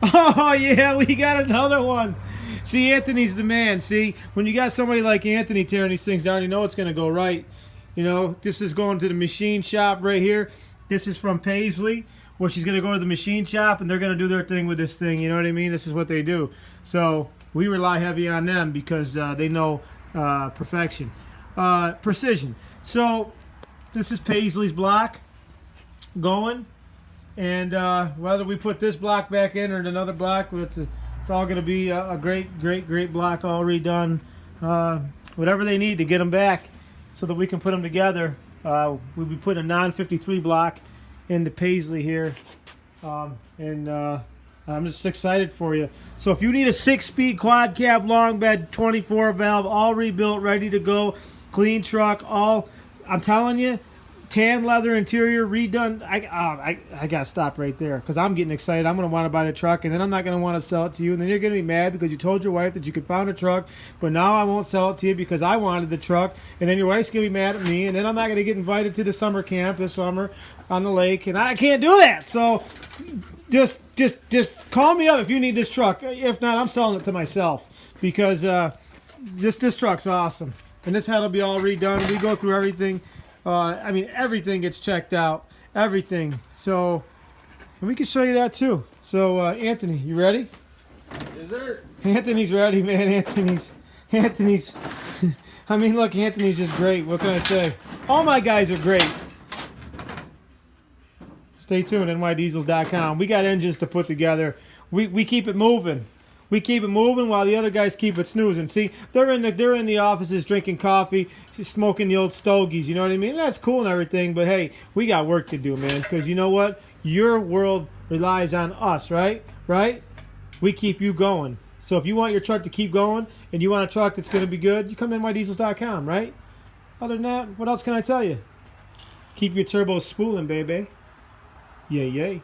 Oh yeah, we got another one. See, Anthony's the man. See, when you got somebody like Anthony tearing these things down, you know it's gonna go right. You know, this is going to the machine shop right here. This is from Paisley, where she's gonna go to the machine shop and they're gonna do their thing with this thing. You know what I mean? This is what they do. So we rely heavy on them because they know perfection, precision. So this is Paisley's block going. And whether we put this block back in or another block, it's all going to be a great block, all redone. Whatever they need to get them back so that we can put them together. We'll be putting a non-53 block into Paisley here. And I'm just excited for you. So if you need a 6-speed quad cab long bed, 24 valve, all rebuilt, ready to go, clean truck, I'm telling you, tan leather interior redone. I gotta stop right there because I'm getting excited. I'm gonna want to buy the truck, and then I'm not gonna want to sell it to you, and then you're gonna be mad because you told your wife that you could find a truck, but now I won't sell it to you because I wanted the truck, and then your wife's gonna be mad at me, and then I'm not gonna get invited to the summer camp this summer on the lake, and I can't do that. So just call me up if you need this truck. If not, I'm selling it to myself because this truck's awesome, and this head will be all redone. We go through everything. I mean, everything gets checked out. Everything. So, and we can show you that too. So, Anthony, you ready? Is there? Anthony's ready, man. Anthony's. I mean, look, Anthony's just great. What can I say? All my guys are great. Stay tuned, Nydiesels.com. We got engines to put together. We keep it moving. We keep it moving while the other guys keep it snoozing. See, they're in the offices drinking coffee, just smoking the old stogies. You know what I mean? That's cool and everything, but hey, we got work to do, man. Because you know what? Your world relies on us, right? Right? We keep you going. So if you want your truck to keep going and you want a truck that's going to be good, you come to Nydiesels.com, right? Other than that, what else can I tell you? Keep your turbos spooling, baby. Yay, yay.